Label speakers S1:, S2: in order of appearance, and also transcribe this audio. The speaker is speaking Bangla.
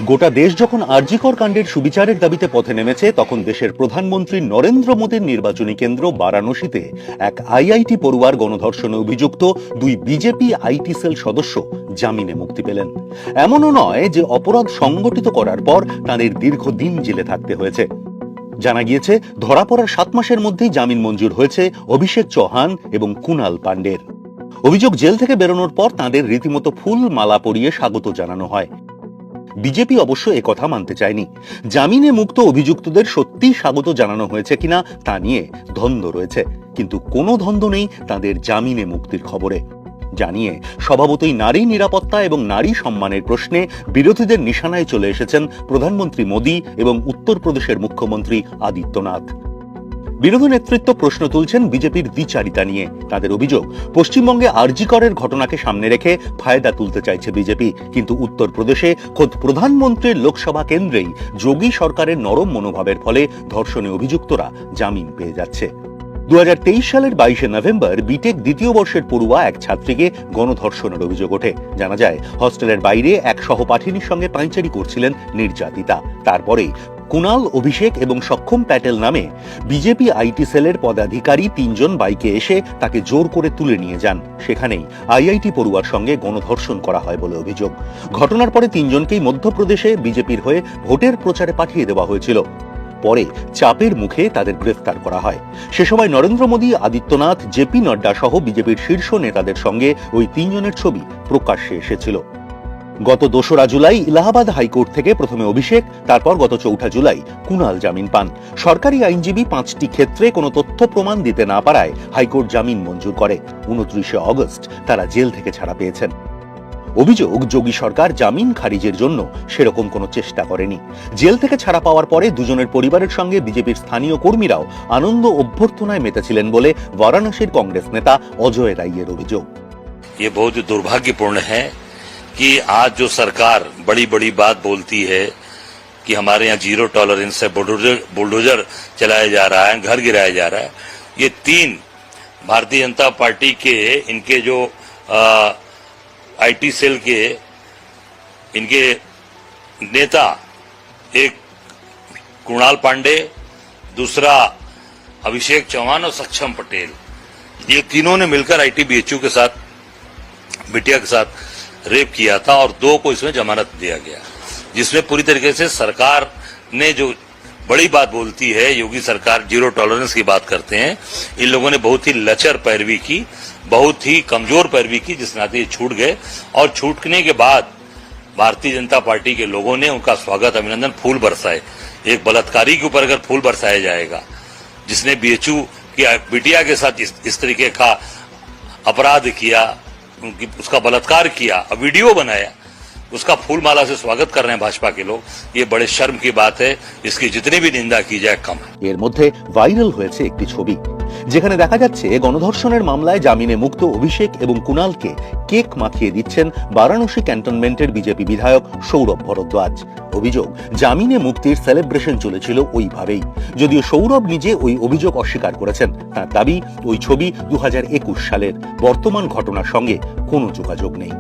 S1: গোটা দেশ যখন আরজিকর কাণ্ডের সুবিচারের দাবিতে পথে নেমেছে, তখন দেশের প্রধানমন্ত্রী নরেন্দ্র মোদীর নির্বাচনী কেন্দ্র বারাণসীতে এক আইআইটি পড়ুয়ার গণধর্ষণে অভিযুক্ত দুই বিজেপি আইটি সেল সদস্য জামিনে মুক্তি পেলেন। এমনও নয় যে অপরাধ সংগঠিত করার পর তাদের দীর্ঘদিন জেলে থাকতে হয়েছে। জানা গিয়েছে, ধরা পড়ার 7 মাসের মধ্যেই জামিন মঞ্জুর হয়েছে অভিষেক চৌহান এবং কুণাল পাণ্ডের। অভিযোগ, জেল থেকে বেরোনোর পর তাঁদের রীতিমতো ফুল মালা পরিয়ে স্বাগত জানানো হয়। বিজেপি অবশ্য একথা মানতে চায়নি। জামিনে মুক্ত অভিযুক্তদের সত্যিই স্বাগত জানানো হয়েছে কিনা তা নিয়ে দ্বন্দ্ব রয়েছে, কিন্তু কোনো দ্বন্দ্ব নেই তাদের জামিনে মুক্তির খবরে। জানিয়ে স্বভাবতই নারী নিরাপত্তা এবং নারী সম্মানের প্রশ্নে বিরোধীদের নিশানায় চলে এসেছেন প্রধানমন্ত্রী মোদী এবং উত্তরপ্রদেশের মুখ্যমন্ত্রী আদিত্যনাথ। বিরোধী নেতৃত্ব প্রশ্ন তুলছেন বিজেপির দ্বিচারিতা নিয়ে। তাদের অভিযোগ, পশ্চিমবঙ্গে আরজিকরের ঘটনাকে সামনে রেখে ফায়দা তুলতে চাইছে বিজেপি, কিন্তু উত্তরপ্রদেশে খোদ প্রধানমন্ত্রীর লোকসভা কেন্দ্রেই যোগী সরকারের নরম মনোভাবের ফলে ধর্ষণে অভিযুক্তরা জামিন পেয়ে যাচ্ছে। 2023 সালের 22শে নভেম্বর বিটেক দ্বিতীয় বর্ষের পড়ুয়া এক ছাত্রীকে গণধর্ষণের অভিযোগ ওঠে। জানা যায়, হস্টেলের বাইরে এক সহপাঠিনীর সঙ্গে পায়চারি করছিলেন নির্যাতিতা। তারপরে কুণাল, অভিষেক এবং সক্ষম প্যাটেল নামে বিজেপি আইটি সেলের পদাধিকারী 3 জন বাইকে এসে তাকে জোর করে তুলে নিয়ে যান। সেখানেই আইআইটি পড়ুয়ার সঙ্গে গণধর্ষণ করা হয় বলে অভিযোগ। ঘটনার পরে 3 জনকেই মধ্যপ্রদেশে বিজেপির হয়ে ভোটের প্রচারে পাঠিয়ে দেওয়া হয়েছিল। পরে চাপের মুখে তাদের গ্রেফতার করা হয়। সে সময় নরেন্দ্র মোদী, আদিত্যনাথ, জেপি নড্ডা সহ বিজেপির শীর্ষ নেতাদের সঙ্গে ওই 3 জনের ছবি প্রকাশ্যে এসেছিল। গত 2রা জুলাই ইলাহাবাদ হাইকোর্ট থেকে প্রথমে অভিষেক, তারপর গত 4ঠা জুলাই কুণাল জামিন পান। সরকারি আইনজীবী 5টি ক্ষেত্রে কোনো তথ্য প্রমাণ দিতে না পারায় হাইকোর্ট জামিন মঞ্জুর করে। 29শে অগস্ট তারা জেল থেকে ছাড়া পেয়েছেন। অভিযোগ, যোগী সরকার জামিন খারিজের জন্য সেরকম কোনো চেষ্টা করেনি। জেল থেকে ছাড়া পাওয়ার পরে দুজনের পরিবারের সঙ্গে বিজেপির স্থানীয় কর্মীরাও আনন্দ অভ্যর্থনায় মেতেছিলেন বলে বারাণসীর কংগ্রেস নেতা অজয় রায়ের অভিযোগ।
S2: ये बहुत दुर्भाग्यपूर्ण है कि आज जो सरकार बड़ी बड़ी बात बोलती है कि हमारे यहाँ जीरो टॉलरेंस है, बुलडोजर चलाया जा रहा है, घर गिराया जा रहा है, ये 3 भारतीय जनता पार्टी के इनके जो आईटी सेल के इनके नेता, एक कुणाल पांडे, दूसरा अभिषेक चौहान और सक्षम पटेल, ये तीनों ने मिलकर आईटीबीएचयू के साथ, बिटिया के साथ रेप किया था और 2 को इसमें जमानत दिया गया, जिसमें पूरी तरीके से सरकार ने जो बड़ी बात बोलती है, योगी सरकार जीरो टॉलरेंस की बात करते हैं, इन लोगों ने बहुत ही लचर पैरवी की, बहुत ही कमजोर पैरवी की, जिस नाते ये छूट गए। और छूटने के बाद भारतीय जनता पार्टी के लोगों ने उनका स्वागत, अभिनंदन, फूल बरसाए। एक बलात्कारी के ऊपर अगर फूल बरसाया जाएगा, जिसने बीएचयू की बिटिया के साथ इस तरीके का अपराध किया, उसका बलात्कार किया, वीडियो बनाया, उसका फूल माला से स्वागत कर रहे हैं भाजपा के लोग, ये बड़े शर्म की बात है। इसकी जितनी भी निंदा की जाए कम है।
S1: এর মধ্যে ভাইরাল হয়েছে একটি ছবি, যেখানে দেখা যাচ্ছে গণধর্ষণের মামলায় জামিনে মুক্ত অভিষেক এবং কুণালকে কেক মাখিয়ে দিচ্ছেন বারাণসী ক্যান্টনমেন্টের বিজেপি বিধায়ক সৌরভ ভরদ্বাজ। অভিযোগ, জামিনে মুক্তির সেলিব্রেশন চলেছিল ওইভাবেই। যদিও সৌরভ নিজে ওই অভিযোগ অস্বীকার করেছেন। তার দাবি, ওই ছবি 2021 সালের, বর্তমান ঘটনার সঙ্গে কোনো যোগাযোগ নেই।